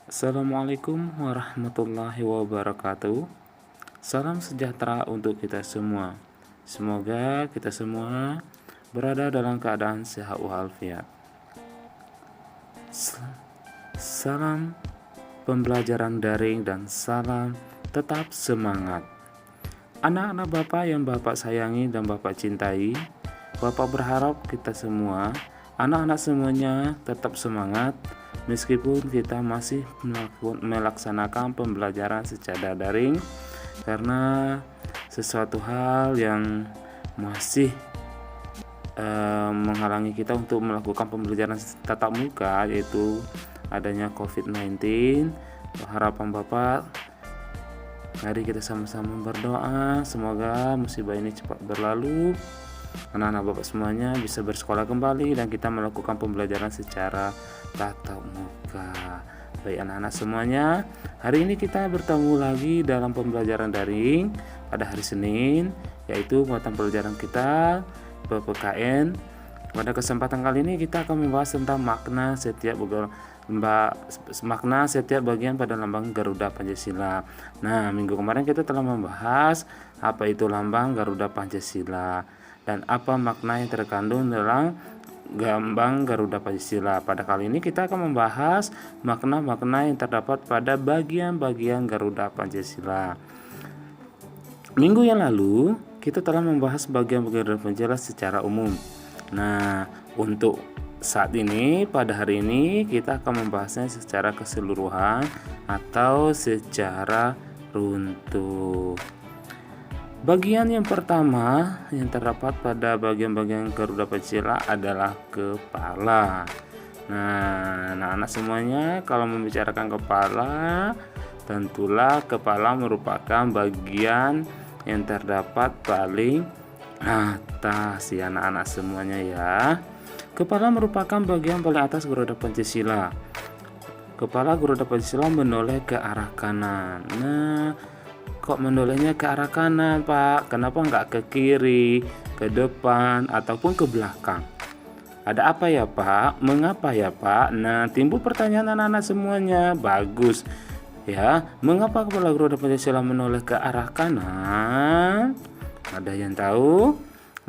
Assalamualaikum warahmatullahi wabarakatuh. Salam sejahtera untuk kita semua. Semoga kita semua berada dalam keadaan sehat walafiat. Salam pembelajaran daring dan salam tetap semangat. Anak-anak Bapak yang Bapak sayangi dan Bapak cintai, Bapak berharap kita semua, anak-anak semuanya tetap semangat meskipun kita masih melaksanakan pembelajaran secara daring, karena sesuatu hal yang masih menghalangi kita untuk melakukan pembelajaran tatap muka, yaitu adanya COVID-19. Harapan Bapak, mari kita sama-sama berdoa semoga musibah ini cepat berlalu, anak-anak Bapak semuanya bisa bersekolah kembali dan kita melakukan pembelajaran secara tatap muka. Baik anak-anak semuanya, hari ini kita bertemu lagi dalam pembelajaran daring pada hari Senin, yaitu mata pelajaran kita PPKN. Pada kesempatan kali ini kita akan membahas tentang makna setiap bagian pada lambang Garuda Pancasila. Nah, minggu kemarin kita telah membahas apa itu lambang Garuda Pancasila dan apa makna yang terkandung dalam lambang Garuda Pancasila. Pada kali ini kita akan membahas makna-makna yang terdapat pada bagian-bagian Garuda Pancasila. Minggu yang lalu kita telah membahas bagian-bagian Garuda Pancasila secara umum. Nah, untuk saat ini, pada hari ini kita akan membahasnya secara keseluruhan atau secara runtuh. Bagian yang pertama yang terdapat pada bagian-bagian Garuda Pancasila adalah kepala. Nah, anak-anak semuanya, kalau membicarakan kepala, tentulah kepala merupakan bagian yang terdapat paling atas ya anak-anak semuanya ya. Kepala merupakan bagian paling atas Garuda Pancasila. Kepala Garuda Pancasila menoleh ke arah kanan. Nah, kok menolehnya ke arah kanan, Pak? Kenapa nggak ke kiri, ke depan, ataupun ke belakang? Ada apa ya, Pak? Mengapa ya, Pak? Nah, timbul pertanyaan anak-anak semuanya. Bagus. Ya, mengapa kepala Garuda Pancasila menoleh ke arah kanan? Ada yang tahu?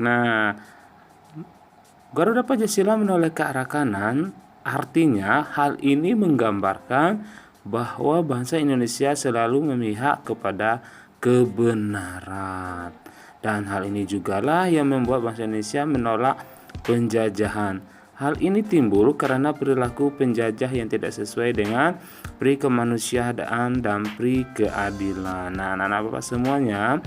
Nah, Garuda Pancasila menoleh ke arah kanan, artinya hal ini menggambarkan bahwa bangsa Indonesia selalu memihak kepada kebenaran. Dan hal ini jugalah yang membuat bangsa Indonesia menolak penjajahan. Hal ini timbul karena perilaku penjajah yang tidak sesuai dengan pri kemanusiaan dan pri keadilan. Nah, anak-anak Bapak semuanya,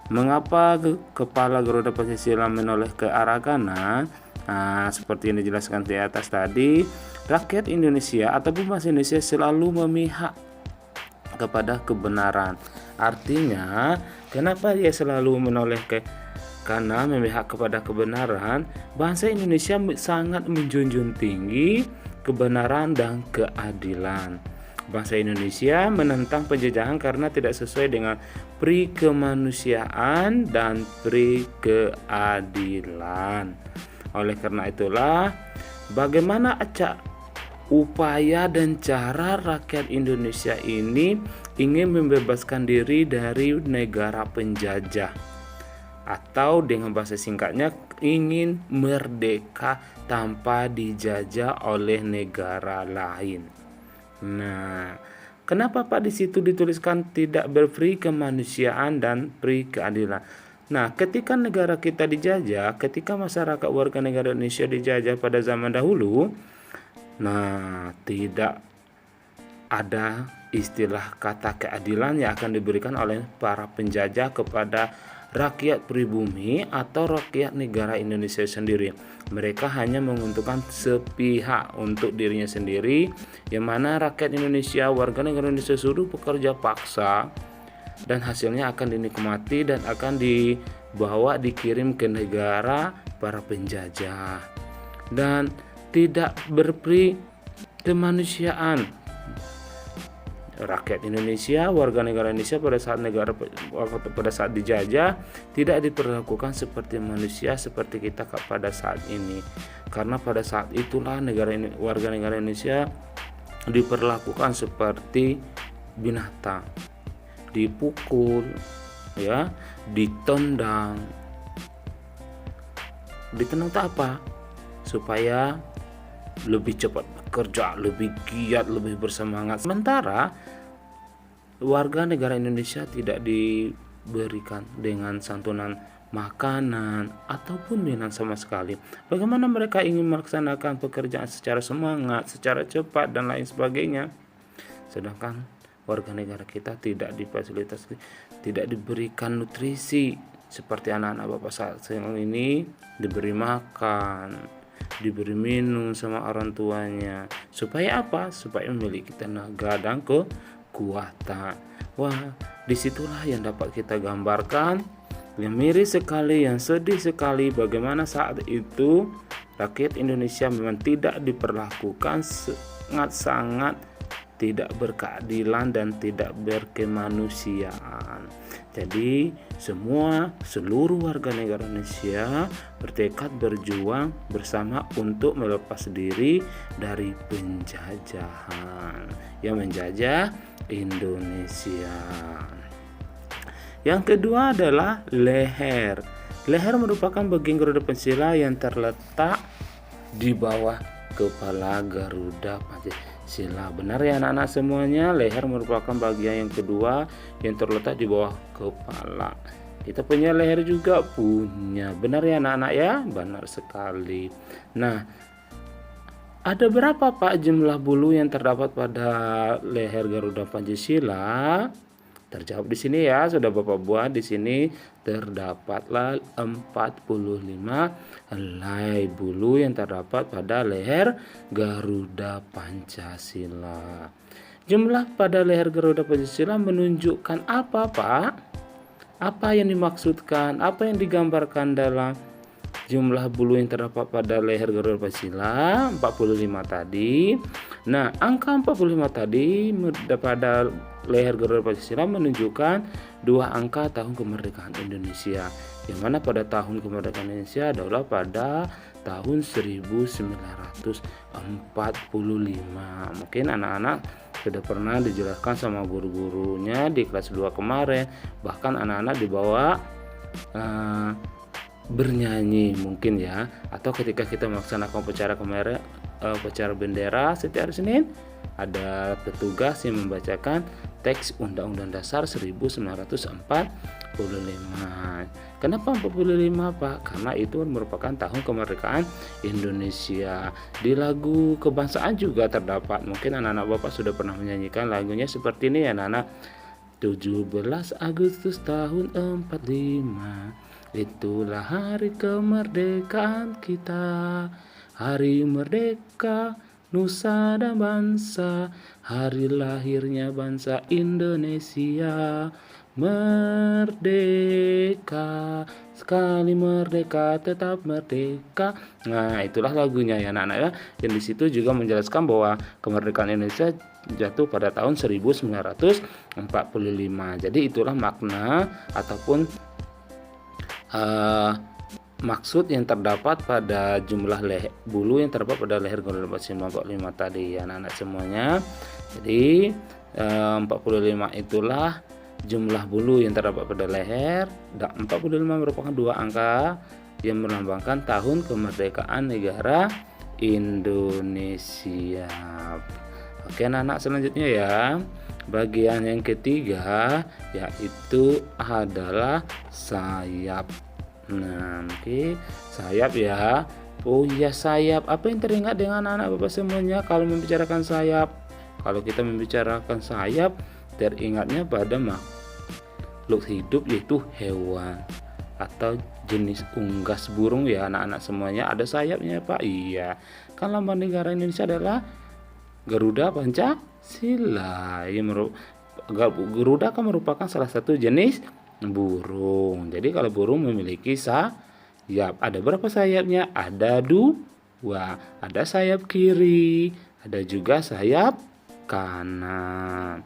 mengapa kepala Garuda Pancasila menoleh ke arah kanan? Nah, seperti yang dijelaskan di atas tadi, rakyat Indonesia ataupun bangsa Indonesia selalu memihak kepada kebenaran. Artinya, kenapa dia selalu menoleh ke karena memihak kepada kebenaran? Bangsa Indonesia sangat menjunjung tinggi kebenaran dan keadilan. Bangsa Indonesia menentang penjajahan karena tidak sesuai dengan pri kemanusiaan dan pri keadilan. Oleh karena itulah, bagaimana upaya dan cara rakyat Indonesia ini ingin membebaskan diri dari negara penjajah, atau dengan bahasa singkatnya ingin merdeka tanpa dijajah oleh negara lain. Nah, kenapa Pak di situ dituliskan tidak berperi kemanusiaan dan pri keadilan? Nah, ketika negara kita dijajah, ketika masyarakat warga negara Indonesia dijajah pada zaman dahulu, nah, tidak ada istilah kata keadilan yang akan diberikan oleh para penjajah kepada rakyat pribumi atau rakyat negara Indonesia sendiri. Mereka hanya menguntungkan sepihak untuk dirinya sendiri, yang mana rakyat Indonesia, warga negara Indonesia suruh bekerja paksa, dan hasilnya akan dinikmati dan akan dikirim ke negara para penjajah, dan tidak berperi kemanusiaan. Rakyat Indonesia, warga negara Indonesia pada saat dijajah tidak diperlakukan seperti manusia seperti kita pada saat ini, karena pada saat itulah warga negara Indonesia diperlakukan seperti binatang, dipukul, ya, ditendang. Ditendang tak apa? Supaya lebih cepat bekerja, lebih giat, lebih bersemangat. Sementara warga negara Indonesia tidak diberikan dengan santunan makanan ataupun minum sama sekali. Bagaimana mereka ingin melaksanakan pekerjaan secara semangat, secara cepat dan lain sebagainya. Sedangkan warga negara kita tidak difasilitasi, tidak diberikan nutrisi seperti anak-anak Bapak saat ini diberi makan, diberi minum sama orang tuanya. Supaya apa? Supaya memiliki tenaga dan kekuatan. Wah, disitulah yang dapat kita gambarkan, yang miris sekali, yang sedih sekali, bagaimana saat itu rakyat Indonesia memang tidak diperlakukan sangat-sangat tidak berkeadilan dan tidak berkemanusiaan. Jadi seluruh warga negara Indonesia bertekad berjuang bersama untuk melepas diri dari penjajahan yang menjajah Indonesia. Yang kedua adalah leher. Leher merupakan bagian Garuda Pancasila yang terletak di bawah kepala Garuda Pancasila. Benar ya anak-anak semuanya, leher merupakan bagian yang kedua yang terletak di bawah kepala. Kita punya leher juga punya. Benar ya anak-anak ya? Benar sekali. Nah, ada berapa Pak jumlah bulu yang terdapat pada leher Garuda Pancasila? Terjawab di sini ya, sudah Bapak buat di sini terdapatlah 45 helai bulu yang terdapat pada leher Garuda Pancasila. Jumlah pada leher Garuda Pancasila menunjukkan apa, Pak? Apa yang dimaksudkan? Apa yang digambarkan dalam jumlah bulu yang terdapat pada leher Garuda Pancasila? 45 tadi. Nah, angka 45 tadi pada leher Garuda Pancasila menunjukkan dua angka tahun kemerdekaan Indonesia, yang mana pada tahun kemerdekaan Indonesia adalah pada tahun 1945. Mungkin anak-anak sudah pernah dijelaskan sama guru-gurunya di kelas 2 kemarin, bahkan anak-anak dibawa bernyanyi mungkin ya, atau ketika kita melaksanakan upacara bendera setiap hari Senin, ada petugas yang membacakan teks Undang-Undang Dasar 1945. Kenapa 45 Pak? Karena itu merupakan tahun kemerdekaan Indonesia. Di lagu kebangsaan juga terdapat, mungkin anak-anak Bapak sudah pernah menyanyikan lagunya seperti ini ya anak-anak. 17 Agustus tahun 45, itulah hari kemerdekaan kita, hari merdeka nusa dan bangsa, hari lahirnya bangsa Indonesia. Merdeka, sekali merdeka tetap merdeka. Nah, itulah lagunya ya anak-anak ya. Yang di situ juga menjelaskan bahwa kemerdekaan Indonesia jatuh pada tahun 1945. Jadi itulah makna ataupun maksud yang terdapat pada jumlah bulu yang terdapat pada leher Garuda Pancasila 45 tadi ya anak-anak semuanya. Jadi 45 itulah jumlah bulu yang terdapat pada leher, dan 45 merupakan dua angka yang melambangkan tahun kemerdekaan negara Indonesia. Oke anak-anak, selanjutnya ya, bagian yang ketiga yaitu adalah sayap. Nah, oke, sayap ya. Oh iya, sayap. Apa yang teringat dengan anak Bapak semuanya kalau membicarakan sayap? Kalau kita membicarakan sayap, teringatnya pada makhluk hidup yaitu hewan atau jenis unggas burung ya anak-anak semuanya. Ada sayapnya Pak? Iya. Kan lambang negara Indonesia adalah Garuda Pancasila. Garuda kan merupakan salah satu jenis burung. Jadi kalau burung memiliki sayap, ada berapa sayapnya? Ada dua. Ada sayap kiri, ada juga sayap kanan.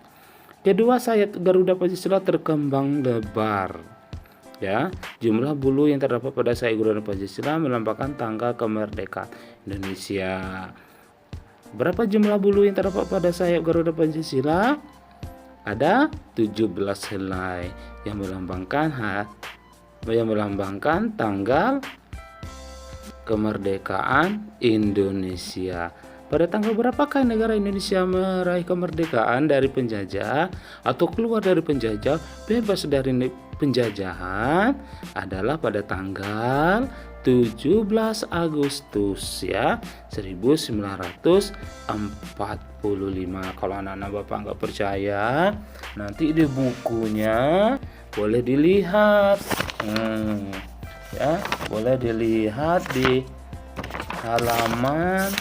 Kedua, sayap Garuda Pancasila terkembang lebar. Ya, jumlah bulu yang terdapat pada sayap Garuda Pancasila melambangkan tanggal kemerdekaan Indonesia. Berapa jumlah bulu yang terdapat pada sayap Garuda Pancasila? Ada 17 helai yang melambangkan tanggal kemerdekaan Indonesia. Pada tanggal berapakah negara Indonesia meraih kemerdekaan dari penjajah atau keluar dari penjajah, bebas dari penjajahan? Adalah pada tanggal 17 Agustus ya 1945. Kalau anak-anak Bapak nggak percaya, nanti di bukunya boleh dilihat. Ya, boleh dilihat di halaman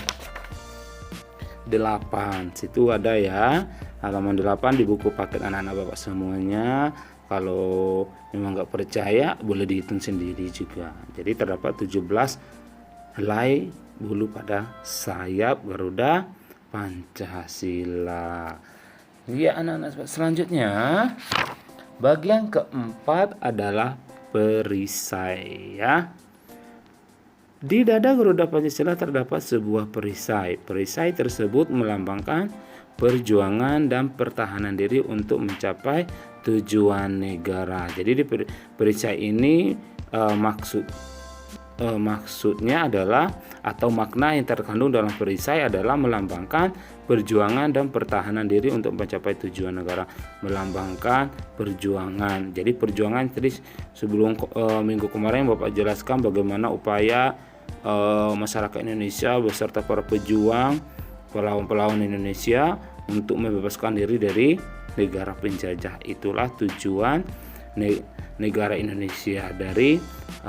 8. Situ ada ya, halaman 8 di buku paket anak-anak Bapak semuanya. Kalau memang nggak percaya, boleh dihitung sendiri juga. Jadi terdapat 17 helai bulu pada sayap Garuda Pancasila. Ya anak-anak, selanjutnya bagian keempat adalah perisai ya. Di dada Garuda Pancasila terdapat sebuah perisai. Perisai tersebut melambangkan perjuangan dan pertahanan diri untuk mencapai tujuan negara. Jadi di perisai ini maksudnya adalah atau makna yang terkandung dalam perisai adalah melambangkan perjuangan dan pertahanan diri untuk mencapai tujuan negara. Melambangkan perjuangan. Jadi perjuangan tadi sebelum minggu kemarin Bapak jelaskan bagaimana upaya masyarakat Indonesia beserta para pejuang pahlawan-pahlawan Indonesia untuk membebaskan diri dari negara penjajah. Itulah tujuan negara Indonesia dari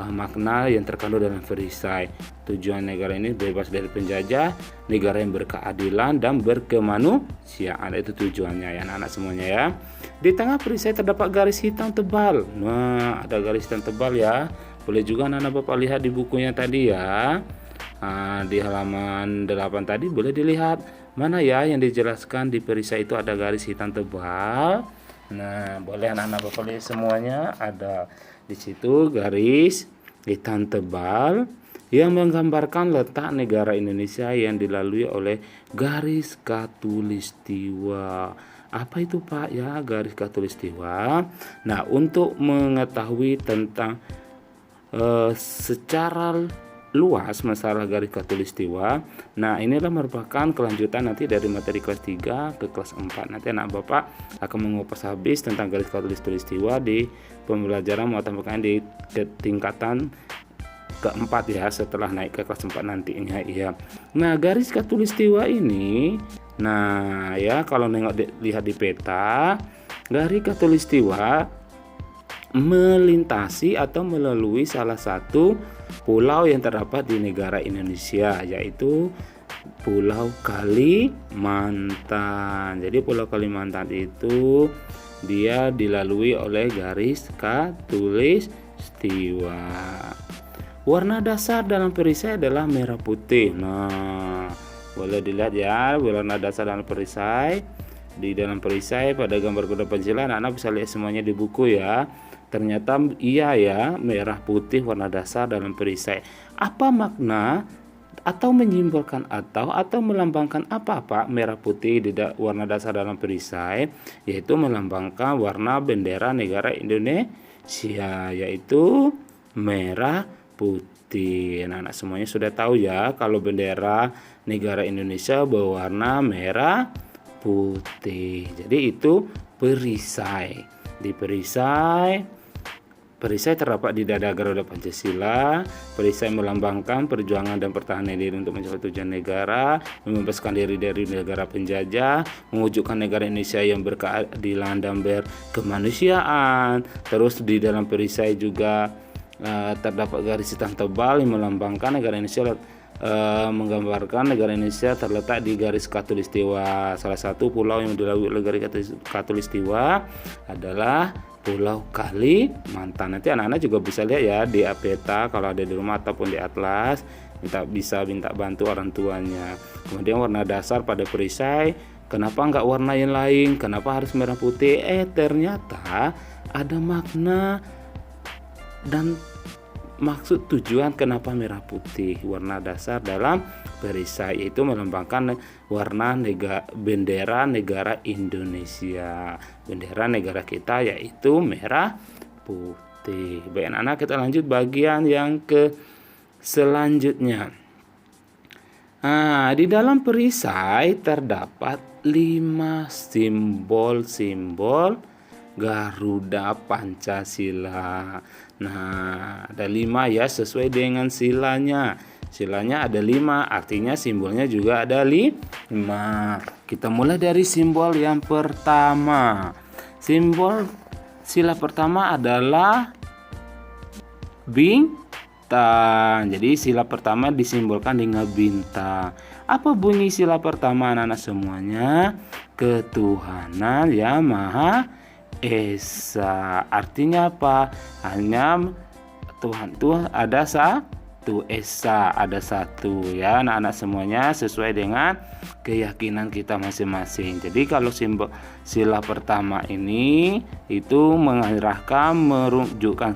makna yang terkandung dalam perisai. Tujuan negara ini bebas dari penjajah, negara yang berkeadilan dan berkemanusiaan. Itu tujuannya ya anak-anak semuanya ya. Di tengah perisai terdapat garis hitam tebal. Nah, ada garis hitam tebal ya. Boleh juga anak-anak Bapak lihat di bukunya tadi ya. Di halaman 8 tadi boleh dilihat mana ya yang dijelaskan di perisai itu ada garis hitam tebal. Nah, boleh anak-anak Bapak lihat semuanya, ada di situ garis hitam tebal yang menggambarkan letak negara Indonesia yang dilalui oleh garis khatulistiwa. Apa itu Pak ya garis khatulistiwa? Nah, untuk mengetahui tentang secara luas masalah garis khatulistiwa. Nah, inilah merupakan kelanjutan nanti dari materi kelas 3 ke kelas 4. Nanti anak Bapak akan mengupas habis tentang garis khatulistiwa di pembelajaran muatan PKN di tingkatan keempat ya, setelah naik ke kelas 4 nantinya ya. Nah, garis khatulistiwa ini ya kalau lihat di peta, garis khatulistiwa melintasi atau melalui salah satu pulau yang terdapat di negara Indonesia, yaitu Pulau Kalimantan. Jadi Pulau Kalimantan itu dia dilalui oleh garis khatulistiwa. Warna dasar dalam perisai adalah merah putih. Nah, boleh dilihat ya warna dasar dalam perisai. Di dalam perisai pada gambar Garuda Pancasila, anak-anak bisa lihat semuanya di buku ya. Ternyata iya ya, merah putih warna dasar dalam perisai. Apa makna atau menyimbolkan atau melambangkan apa Pak merah putih di warna dasar dalam perisai? Yaitu melambangkan warna bendera negara Indonesia, yaitu merah putih. Anak-anak semuanya sudah tahu ya kalau bendera negara Indonesia berwarna merah putih. Jadi itu perisai. Di perisai terdapat di dada Garuda Pancasila. Perisai melambangkan perjuangan dan pertahanan diri untuk mencapai tujuan negara, membebaskan diri dari negara penjajah, mewujudkan negara Indonesia yang berkeadilan dan berkemanusiaan. Terus di dalam perisai juga terdapat garis hitam tebal yang melambangkan negara Indonesia, menggambarkan negara Indonesia terletak di garis khatulistiwa. Salah satu pulau yang dilalui oleh garis khatulistiwa adalah Pulau Kalimantan. Nanti anak-anak juga bisa lihat ya di peta kalau ada di rumah ataupun di atlas. Bisa minta bantu orang tuanya. Kemudian warna dasar pada perisai, kenapa enggak warna yang lain? Kenapa harus merah putih? Ternyata ada makna dan maksud tujuan kenapa merah putih warna dasar dalam perisai, yaitu melambangkan warna bendera negara Indonesia. Bendera negara kita yaitu merah putih. Baik anak-anak, kita lanjut bagian yang ke selanjutnya. Nah, di dalam perisai terdapat 5 simbol-simbol Garuda Pancasila. Nah, ada 5 ya, sesuai dengan silanya. Silanya ada 5, artinya simbolnya juga ada 5. Kita mulai dari simbol yang pertama. Simbol sila pertama adalah bintang. Jadi sila pertama disimbolkan dengan bintang. Apa bunyi sila pertama anak-anak semuanya? Ketuhanan yang Maha Esa. Artinya apa? Hanya Tuhan itu ada satu, Esa ada satu ya anak-anak semuanya, sesuai dengan keyakinan kita masing-masing. Jadi kalau simbol sila pertama ini itu menunjukkan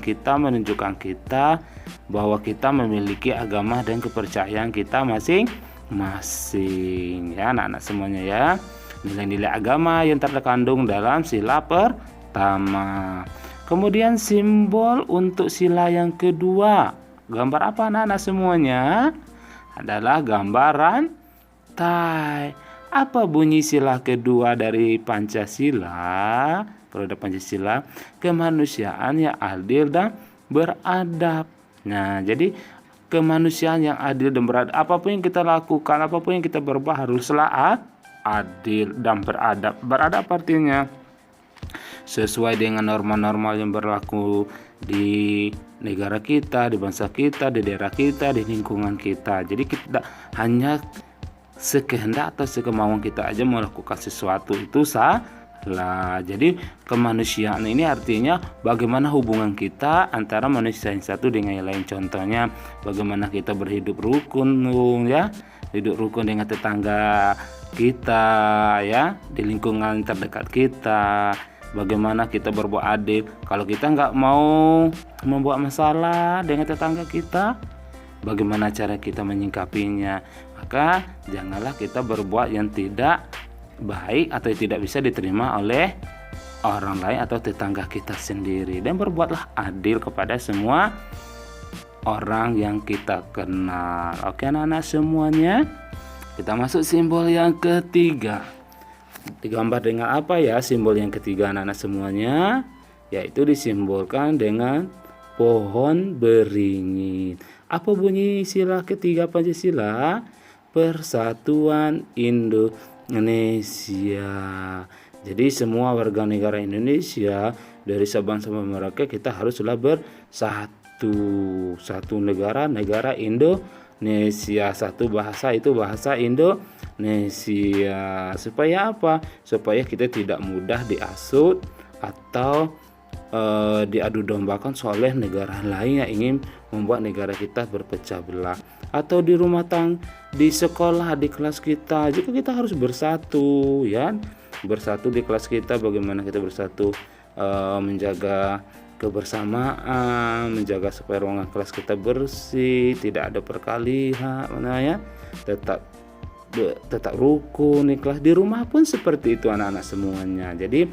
kita bahwa kita memiliki agama dan kepercayaan kita masing-masing ya anak-anak semuanya ya. Nilai-nilai agama yang terkandung dalam sila pertama. Kemudian simbol untuk sila yang kedua, gambar apa anak-anak semuanya? Adalah gambar rantai. Apa bunyi sila kedua dari Pancasila? Produk Pancasila, kemanusiaan yang adil dan beradab. Nah, jadi kemanusiaan yang adil dan beradab, apapun yang kita lakukan, apapun yang kita berbuat haruslah adil dan beradab. Beradab artinya sesuai dengan norma-norma yang berlaku di negara kita, di bangsa kita, di daerah kita, di lingkungan kita. Jadi kita tidak hanya sekehendak atau sekemauan kita aja melakukan sesuatu, itu salah. Jadi kemanusiaan ini artinya bagaimana hubungan kita antara manusia yang satu dengan yang lain. Contohnya bagaimana kita berhidup rukun ya, hidup rukun dengan tetangga kita ya, di lingkungan terdekat kita. Bagaimana kita berbuat adil. Kalau kita nggak mau membuat masalah dengan tetangga kita, bagaimana cara kita menyingkapinya? Maka janganlah kita berbuat yang tidak baik atau tidak bisa diterima oleh orang lain atau tetangga kita sendiri. Dan berbuatlah adil kepada semua orang yang kita kenal. Oke anak-anak semuanya, kita masuk simbol yang ketiga. Digambar dengan apa ya simbol yang ketiga anak-anak semuanya? Yaitu disimbolkan dengan pohon beringin. Apa bunyi sila ketiga Pancasila? Persatuan Indonesia. Jadi semua warga negara Indonesia dari Sabang sampai Merauke kita haruslah bersatu. Satu negara Indonesia, satu bahasa itu bahasa Indonesia. Supaya apa? Supaya kita tidak mudah dihasut atau diadu dombakan oleh negara lain yang ingin membuat negara kita berpecah belah. Atau di rumah tangga, di sekolah, di kelas kita juga kita harus bersatu ya. Bersatu di kelas kita, bagaimana kita bersatu menjaga kebersamaan, menjaga supaya ruangan kelas kita bersih, tidak ada perkalian ya, tetap rukun ikhlas. Di rumah pun seperti itu anak-anak semuanya. Jadi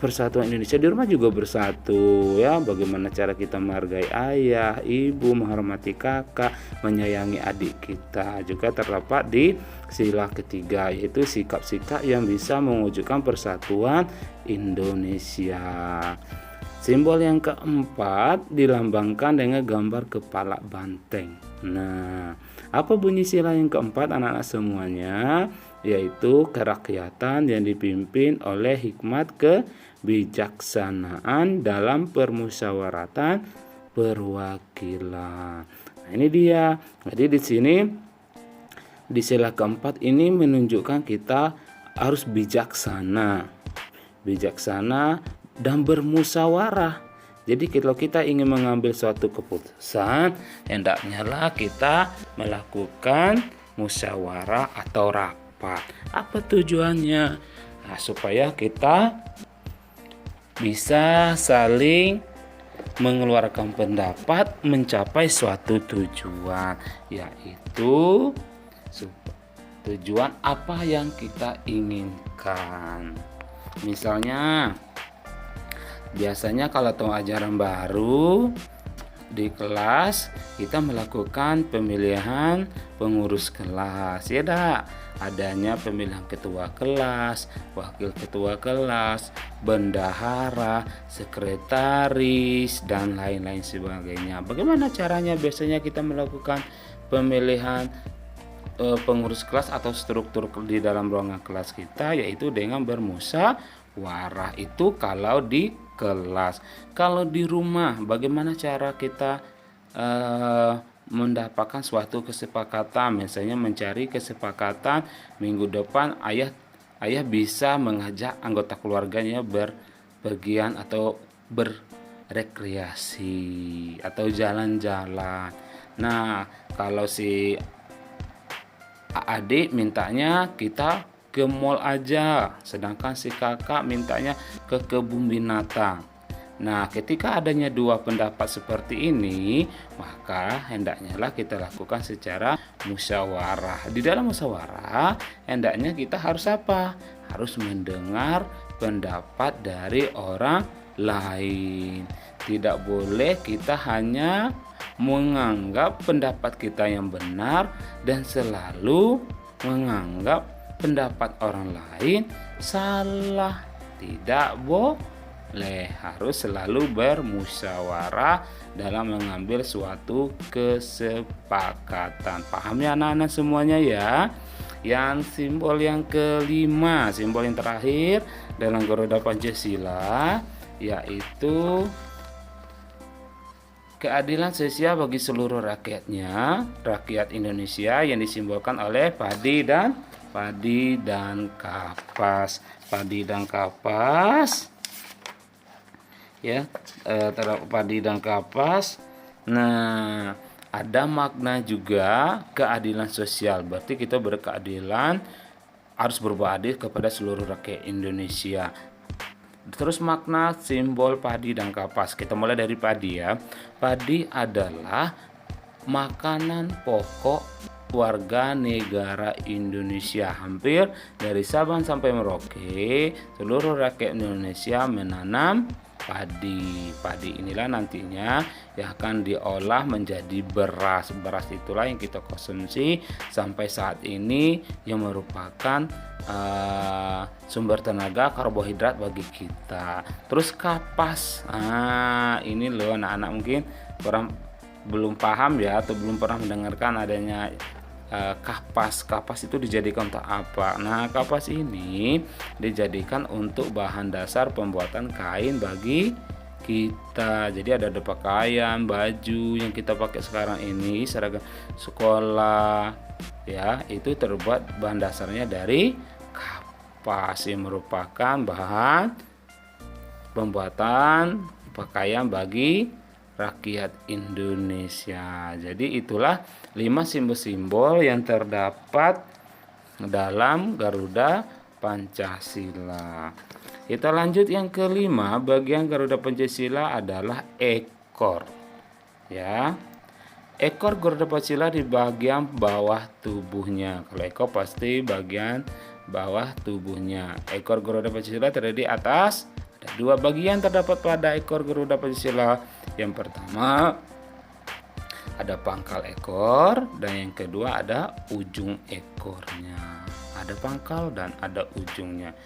persatuan Indonesia di rumah juga bersatu ya. Bagaimana cara kita menghargai ayah, ibu, menghormati kakak, menyayangi adik kita juga terdapat di sila ketiga, yaitu sikap-sikap yang bisa mewujudkan persatuan Indonesia. Simbol yang keempat dilambangkan dengan gambar kepala banteng. Nah, apa bunyi sila yang keempat anak-anak semuanya? Yaitu kerakyatan yang dipimpin oleh hikmat kebijaksanaan dalam permusyawaratan perwakilan. Nah, ini dia. Jadi di sini di sila keempat ini menunjukkan kita harus bijaksana dan bermusyawarah. Jadi kalau kita ingin mengambil suatu keputusan, hendaknya lah kita melakukan musyawarah atau rapat. Apa tujuannya? Nah, supaya kita bisa saling mengeluarkan pendapat mencapai suatu tujuan, yaitu tujuan apa yang kita inginkan. Misalnya, biasanya kalau tahun ajaran baru di kelas kita melakukan pemilihan pengurus kelas, ya dak, adanya pemilihan ketua kelas, wakil ketua kelas, bendahara, sekretaris, dan lain-lain sebagainya. Bagaimana caranya biasanya kita melakukan pemilihan pengurus kelas atau struktur di dalam ruangan kelas kita, yaitu dengan bermusyawarah. Itu kalau di kelas. Kalau di rumah, bagaimana cara kita mendapatkan suatu kesepakatan? Misalnya mencari kesepakatan minggu depan ayah bisa mengajak anggota keluarganya berpergian atau berrekreasi atau jalan-jalan. Nah, kalau si adik mintanya kita ke mall aja, sedangkan si kakak mintanya ke kebun binatang. Nah, ketika adanya dua pendapat seperti ini, maka hendaknya lah kita lakukan secara musyawarah. Di dalam musyawarah, hendaknya kita harus apa? Harus mendengar pendapat dari orang lain. Tidak boleh kita hanya menganggap pendapat kita yang benar dan selalu menganggap pendapat orang lain salah. Tidak boleh, harus selalu bermusyawarah dalam mengambil suatu kesepakatan. Paham ya anak-anak semuanya ya? Yang simbol yang kelima, simbol yang terakhir dalam Garuda Pancasila, yaitu keadilan sosial bagi seluruh rakyatnya, rakyat Indonesia, yang disimbolkan oleh padi dan kapas. Padi dan kapas, ya, padi dan kapas. Nah, ada makna juga keadilan sosial. Berarti kita berkeadilan, harus berbuat adil kepada seluruh rakyat Indonesia. Terus makna simbol padi dan kapas. Kita mulai dari padi ya. Padi adalah makanan pokok warga negara Indonesia. Hampir dari Sabang sampai Merauke, seluruh rakyat Indonesia menanam padi. Padi inilah nantinya yang akan diolah menjadi beras. Beras itulah yang kita konsumsi sampai saat ini, yang merupakan sumber tenaga karbohidrat bagi kita. Terus kapas, ini loh anak-anak mungkin belum paham ya, atau belum pernah mendengarkan adanya kapas. Kapas itu dijadikan untuk apa? Nah, kapas ini dijadikan untuk bahan dasar pembuatan kain bagi kita. Jadi ada pakaian, baju yang kita pakai sekarang ini, seragam sekolah ya, itu terbuat bahan dasarnya dari kapas, yang merupakan bahan pembuatan pakaian bagi rakyat Indonesia. Jadi itulah 5 simbol-simbol yang terdapat dalam Garuda Pancasila. Kita lanjut yang kelima, bagian Garuda Pancasila adalah ekor. Ya. Ekor Garuda Pancasila di bagian bawah tubuhnya. Kalau ekor pasti bagian bawah tubuhnya. Ekor Garuda Pancasila terdiri di atas. Ada 2 bagian terdapat pada ekor Garuda Pancasila. Yang pertama ada pangkal ekor, dan yang kedua ada ujung ekornya. Ada pangkal dan ada ujungnya.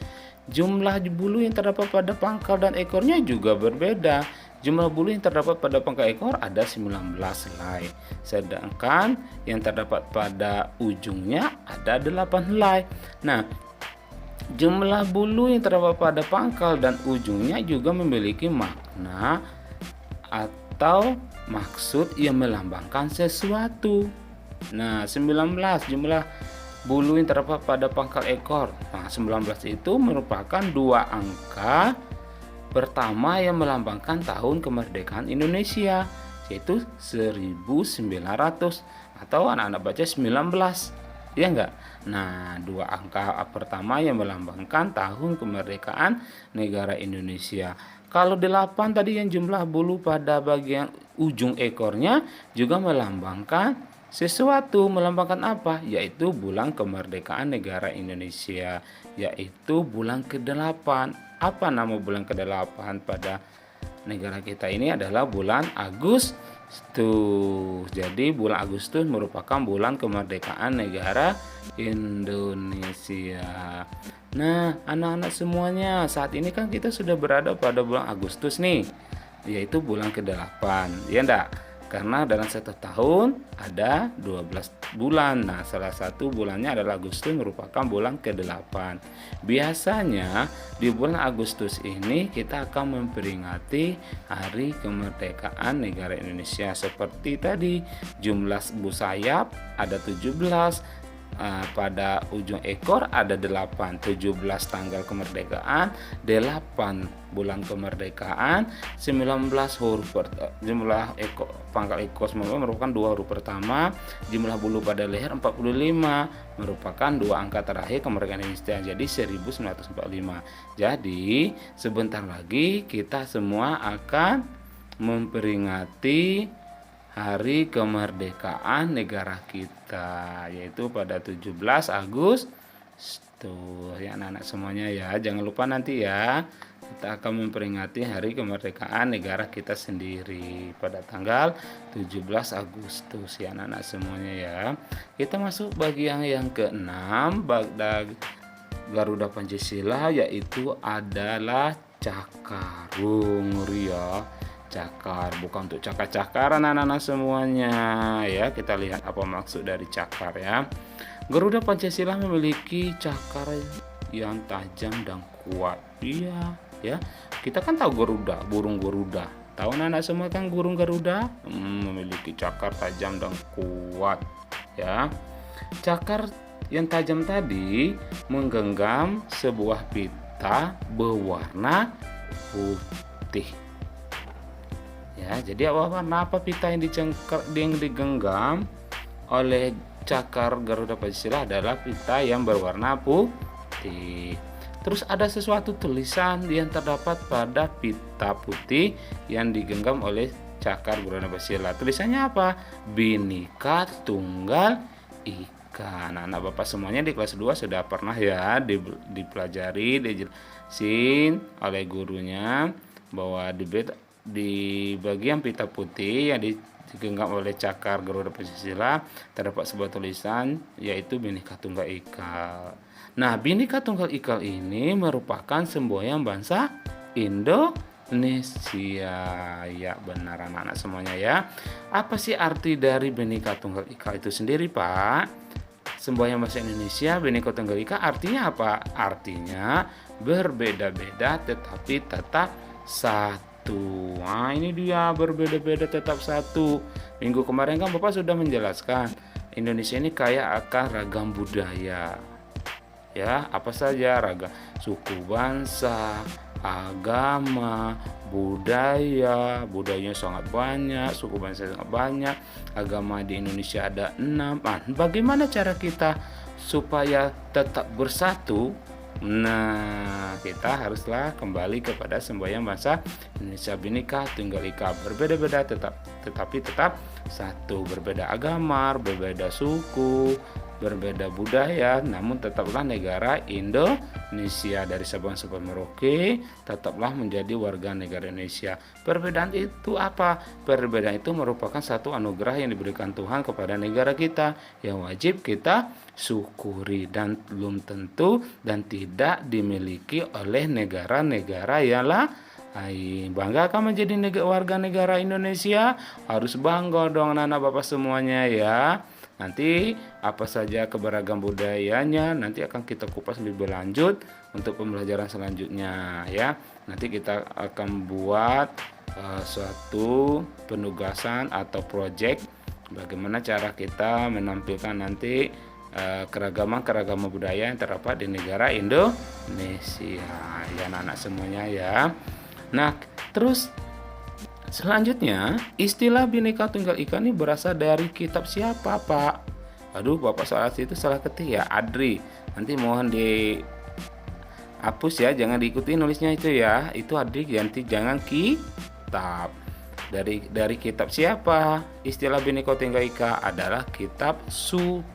Jumlah bulu yang terdapat pada pangkal dan ekornya juga berbeda. Jumlah bulu yang terdapat pada pangkal ekor ada 19 helai, sedangkan yang terdapat pada ujungnya ada 8 helai. Nah, jumlah bulu yang terdapat pada pangkal dan ujungnya juga memiliki makna atau maksud yang melambangkan sesuatu. Nah, 19 jumlah bulu yang terdapat pada pangkal ekor. Nah, 19 itu merupakan 2 angka pertama yang melambangkan tahun kemerdekaan Indonesia, yaitu 1900, atau anak-anak baca 19 ya enggak? Nah, dua angka pertama yang melambangkan tahun kemerdekaan negara Indonesia. Kalau 8 tadi yang jumlah bulu pada bagian ujung ekornya juga melambangkan sesuatu. Melambangkan apa? Yaitu bulan kemerdekaan negara Indonesia, yaitu bulan ke-8. Apa nama bulan ke-8 pada negara kita ini? Adalah bulan Agustus. Jadi bulan Agustus merupakan bulan kemerdekaan negara Indonesia. Nah, anak-anak semuanya, saat ini kan kita sudah berada pada bulan Agustus nih, yaitu bulan ke-8, ya enggak? Karena dalam satu tahun ada 12 bulan. Nah, salah satu bulannya adalah Agustus, merupakan bulan ke-8. Biasanya di bulan Agustus ini kita akan memperingati hari kemerdekaan negara Indonesia. Seperti tadi, jumlah sayap ada 17, pada ujung ekor ada 8, 17 tanggal kemerdekaan, 8 bulan kemerdekaan, 19 huruf jumlah ekor pangkal ekor merupakan 2 huruf pertama, jumlah bulu pada leher 45 merupakan 2 angka terakhir kemerdekaan Indonesia, jadi 1945. Jadi sebentar lagi kita semua akan memperingati hari kemerdekaan negara kita, yaitu pada 17 Agustus. Ya anak-anak semuanya ya, jangan lupa nanti ya, kita akan memperingati hari kemerdekaan negara kita sendiri pada tanggal 17 Agustus ya anak-anak semuanya ya. Kita masuk bagian yang ke-6, Garuda Pancasila, yaitu adalah Cakarung ya. Cakar, bukan untuk cakar-cakaran anak-anak semuanya ya. Kita lihat apa maksud dari cakar ya. Garuda Pancasila memiliki cakar yang tajam dan kuat. Iya ya. Kita kan tahu Garuda, burung Garuda. Tahu anak-anak semua kan burung Garuda memiliki cakar tajam dan kuat ya. Cakar yang tajam tadi menggenggam sebuah pita berwarna putih. Ya, jadi warna apa pita yang digenggam oleh cakar Garuda Pancasila adalah pita yang berwarna putih. Terus ada sesuatu tulisan yang terdapat pada pita putih yang digenggam oleh cakar Garuda Pancasila. Tulisannya apa? Bhinneka Tunggal Ika. Anak-anak Bapak semuanya di kelas 2 sudah pernah ya dipelajari, dijelasin oleh gurunya bahwa di bagian pita putih yang digenggam oleh cakar Garuda Pancasila terdapat sebuah tulisan, yaitu Bhinneka Tunggal Ika. Nah, Bhinneka Tunggal Ika ini merupakan semboyan bangsa Indonesia. Ya, benar anak-anak semuanya ya. Apa sih arti dari Bhinneka Tunggal Ika itu sendiri, Pak? Semboyan bangsa Indonesia, Bhinneka Tunggal Ika artinya apa? Artinya berbeda-beda tetapi tetap satu. Nah, ini dia, berbeda-beda tetap satu. Minggu kemarin kan Bapak sudah menjelaskan Indonesia ini kaya akan ragam budaya. Ya, apa saja ragam suku bangsa, agama, budayanya sangat banyak, suku bangsa sangat banyak, agama di Indonesia ada 6. Bagaimana cara kita supaya tetap bersatu? Nah, kita haruslah kembali kepada semboyan bangsa Indonesia, Bhinneka Tunggal Ika, berbeda-beda tetapi tetap satu, berbeda agama, berbeda suku, berbeda budaya, namun tetaplah negara Indonesia. Dari Sabang sampai Merauke tetaplah menjadi warga negara Indonesia. Perbedaan itu apa? Perbedaan itu merupakan satu anugerah yang diberikan Tuhan kepada negara kita yang wajib kita syukuri dan belum tentu dan tidak dimiliki oleh negara-negara yang lain. Bangga akan menjadi warga negara Indonesia? Harus bangga dong anak-anak Bapak semuanya ya. Nanti apa saja keberagam budayanya nanti akan kita kupas lebih lanjut untuk pembelajaran selanjutnya ya. Nanti kita akan buat suatu penugasan atau proyek bagaimana cara kita menampilkan nanti keragaman budaya yang terdapat di negara Indonesia ya anak-anak semuanya ya. Nah, terus selanjutnya, istilah Bhinneka Tunggal Ika ini berasal dari kitab siapa, Pak? Aduh, Bapak saat itu salah ketik ya, Adri. Nanti mohon dihapus ya, jangan diikuti nulisnya itu ya. Itu Adri, ganti jangan kitab. Dari kitab siapa? Istilah Bhinneka Tunggal Ika adalah kitab Sutasoma.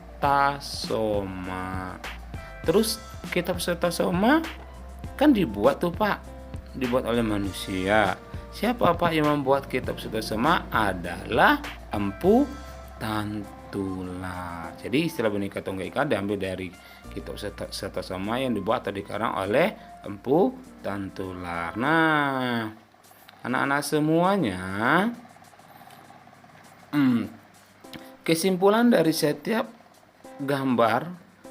Terus kitab Sutasoma kan dibuat tuh Pak, dibuat oleh manusia. Siapa Pak yang membuat kitab Sutasoma? Adalah Empu Tantula. Jadi istilah Bhinneka Tunggal Ika diambil dari kitab Sutasoma yang dibuat atau dikarang oleh Empu Tantula. Nah, anak-anak semuanya, kesimpulan dari setiap gambar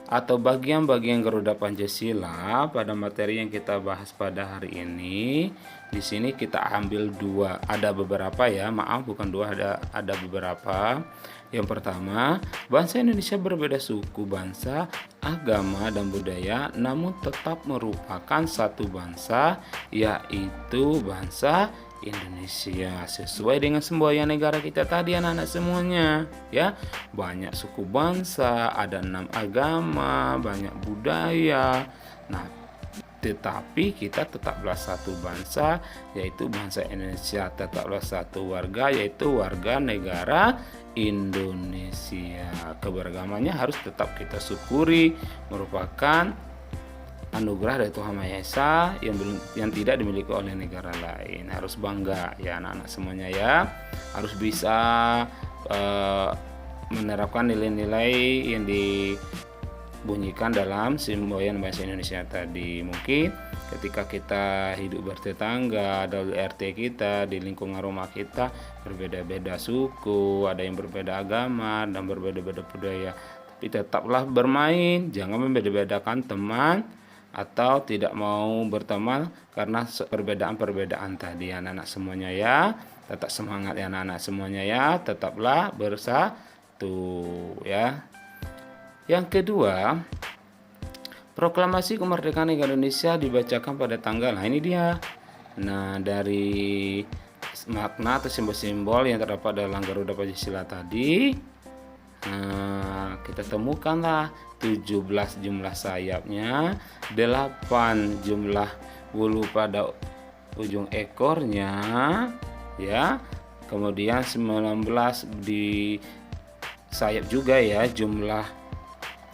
atau bagian-bagian Garuda Pancasila pada materi yang kita bahas pada hari ini, di sini kita ambil dua, ada beberapa ya, maaf bukan dua, ada beberapa. Yang pertama, bangsa Indonesia berbeda suku, bangsa, agama, dan budaya, namun tetap merupakan satu bangsa, yaitu bangsa Indonesia, sesuai dengan semboyan negara kita tadi anak-anak semuanya ya. Banyak suku bangsa, ada 6 agama, banyak budaya. Nah, tetapi kita tetaplah satu bangsa, yaitu bangsa Indonesia, tetaplah satu warga, yaitu warga negara Indonesia. Keberagamannya harus tetap kita syukuri, merupakan anugerah dari Tuhan Maha Esa yang tidak dimiliki oleh negara lain. Harus bangga ya anak-anak semuanya ya. Harus bisa menerapkan nilai-nilai yang dibunyikan dalam semboyan bahasa Indonesia tadi. Mungkin ketika kita hidup bertetangga, ada RT kita, di lingkungan rumah kita berbeda-beda suku, ada yang berbeda agama dan berbeda-beda budaya. Tapi tetaplah bermain, jangan membeda-bedakan teman atau tidak mau berteman karena perbedaan-perbedaan tadi anak-anak semuanya ya. Tetap semangat ya anak-anak semuanya ya, tetaplah bersatu ya. Yang kedua, proklamasi kemerdekaan negara Indonesia dibacakan pada tanggal, nah ini dia. Nah, dari makna atau simbol-simbol yang terdapat dalam Garuda Pancasila tadi, kita temukanlah 17 jumlah sayapnya, 8 jumlah bulu pada ujung ekornya ya. Kemudian 19 di sayap juga ya, jumlah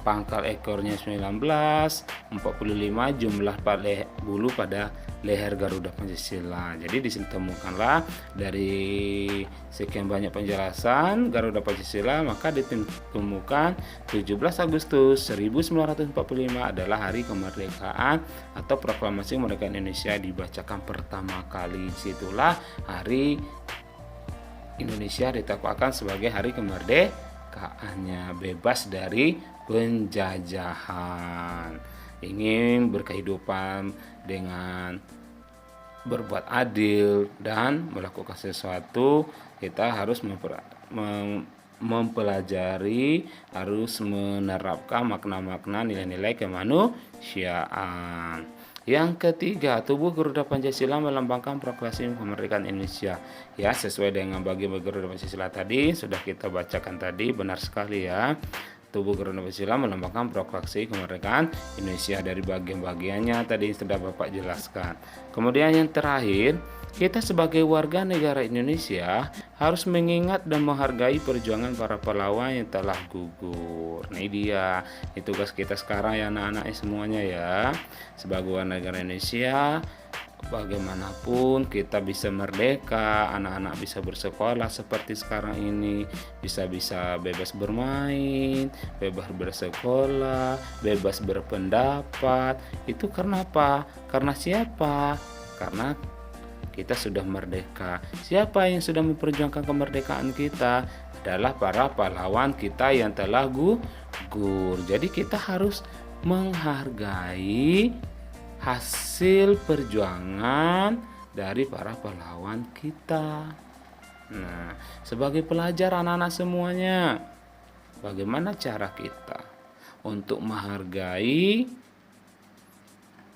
pangkal ekornya 19, 45 jumlah bulu pada leher Garuda Pancasila. Jadi ditemukanlah dari sekian banyak penjelasan Garuda Pancasila, maka ditemukan 17 Agustus 1945 adalah hari kemerdekaan atau proklamasi kemerdekaan Indonesia dibacakan pertama kali. Disitulah hari Indonesia ditetapkan sebagai hari kemerdekaannya, bebas dari penjajahan. Ingin berkehidupan dengan berbuat adil dan melakukan sesuatu, kita harus mempelajari, harus menerapkan makna-makna nilai-nilai kemanusiaan. Yang ketiga, tubuh Garuda Pancasila melambangkan proklamasi kemerdekaan Indonesia. Ya, sesuai dengan bagian Garuda Pancasila tadi sudah kita bacakan tadi, benar sekali ya. Tubuh Garuda Pancasila melambangkan proklamasi kemerdekaan Indonesia, dari bagian-bagiannya tadi sudah Bapak jelaskan. Kemudian yang terakhir, kita sebagai warga negara Indonesia harus mengingat dan menghargai perjuangan para pahlawan yang telah gugur. Nah, ini dia, itu tugas kita sekarang ya anak-anak semuanya ya. Sebagai warga negara Indonesia, bagaimanapun kita bisa merdeka, anak-anak bisa bersekolah seperti sekarang ini, bisa bebas bermain, bebas bersekolah, bebas berpendapat. Itu karena apa? Karena siapa? Karena kita sudah merdeka. Siapa yang sudah memperjuangkan kemerdekaan kita? Adalah para pahlawan kita yang telah gugur. Jadi kita harus menghargai hasil perjuangan dari para pahlawan kita. Nah, sebagai pelajar anak-anak semuanya, bagaimana cara kita untuk menghargai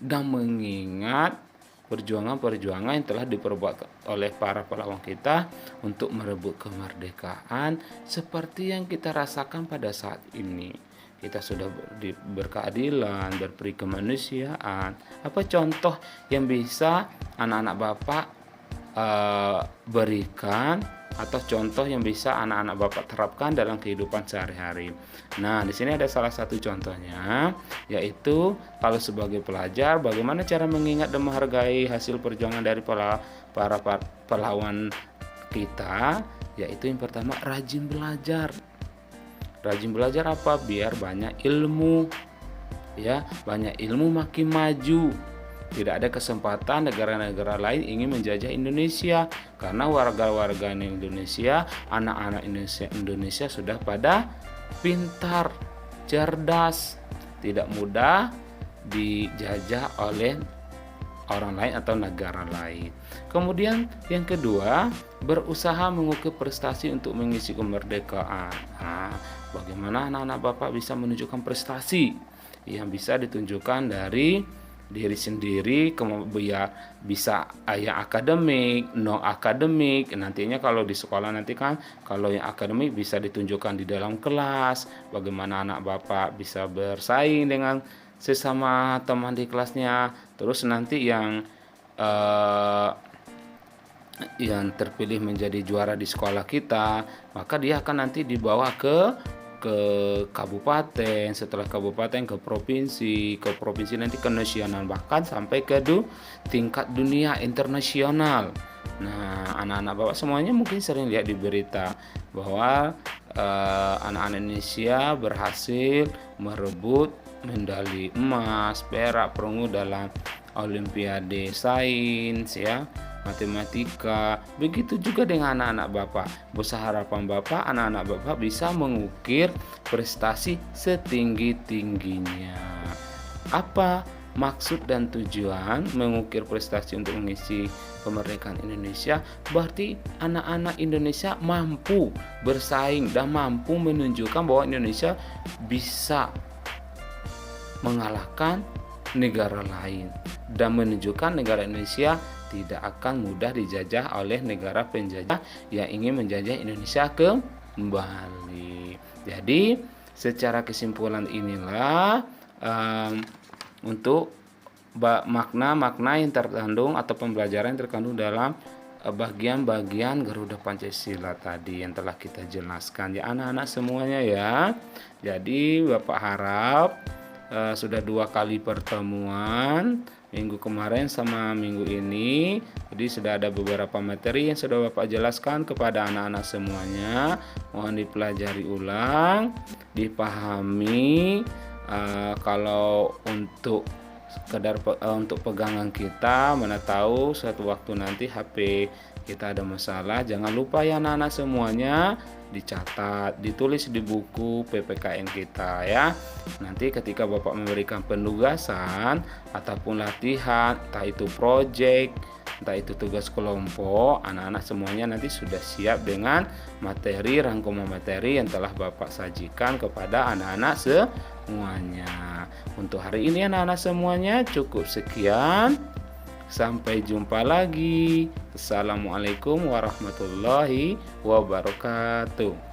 dan mengingat perjuangan-perjuangan yang telah diperbuat oleh para pahlawan kita untuk merebut kemerdekaan seperti yang kita rasakan pada saat ini. Kita sudah berkeadilan, berperi kemanusiaan. Apa contoh yang bisa anak-anak Bapak berikan, atau contoh yang bisa anak-anak Bapak terapkan dalam kehidupan sehari-hari? Nah, di sini ada salah satu contohnya, yaitu kalau sebagai pelajar, bagaimana cara mengingat dan menghargai hasil perjuangan dari para pahlawan kita, yaitu yang pertama, rajin belajar. Rajin belajar apa? Biar banyak ilmu, ya, banyak ilmu makin maju. Tidak ada kesempatan negara-negara lain ingin menjajah Indonesia, karena warga-warga Indonesia, anak-anak Indonesia sudah pada pintar, cerdas, tidak mudah dijajah oleh orang lain atau negara lain. Kemudian yang kedua, berusaha mengukir prestasi untuk mengisi kemerdekaan. Bagaimana anak-anak Bapak bisa menunjukkan prestasi yang bisa ditunjukkan dari diri sendiri, kemudian bisa yang akademik, non akademik. Nantinya kalau di sekolah nanti kan, kalau yang akademik bisa ditunjukkan di dalam kelas, bagaimana anak Bapak bisa bersaing dengan sesama teman di kelasnya. Terus nanti yang terpilih menjadi juara di sekolah kita, maka dia akan nanti dibawa ke kabupaten, setelah kabupaten ke provinsi nanti ke nasional, bahkan sampai ke tingkat dunia internasional. Nah, anak-anak Bapak semuanya mungkin sering lihat di berita bahwa anak-anak Indonesia berhasil merebut medali emas, perak, perunggu dalam olimpiade sains, ya, matematika. Begitu juga dengan anak-anak Bapak. Besar harapan Bapak, anak-anak Bapak bisa mengukir prestasi setinggi-tingginya. Apa maksud dan tujuan mengukir prestasi untuk mengisi kemerdekaan Indonesia? Berarti anak-anak Indonesia mampu bersaing dan mampu menunjukkan bahwa Indonesia bisa mengalahkan negara lain dan menunjukkan negara Indonesia tidak akan mudah dijajah oleh negara penjajah yang ingin menjajah Indonesia kembali. Jadi secara kesimpulan inilah untuk makna-makna yang terkandung atau pembelajaran yang terkandung dalam bagian-bagian Garuda Pancasila tadi yang telah kita jelaskan, ya anak-anak semuanya, ya. Jadi Bapak harap sudah 2 kali pertemuan, minggu kemarin sama minggu ini, jadi sudah ada beberapa materi yang sudah Bapak jelaskan kepada anak-anak semuanya. Mohon dipelajari ulang, dipahami. Kalau untuk sekedar untuk pegangan kita, mana tahu suatu waktu nanti HP kita ada masalah, jangan lupa ya anak-anak semuanya, dicatat, ditulis di buku PPKN kita, ya. Nanti ketika Bapak memberikan penugasan ataupun latihan, entah itu proyek, entah itu tugas kelompok, anak-anak semuanya nanti sudah siap dengan materi, rangkuman materi yang telah Bapak sajikan kepada anak-anak semuanya. Untuk hari ini anak-anak semuanya cukup sekian. Sampai jumpa lagi. Assalamualaikum warahmatullahi wabarakatuh.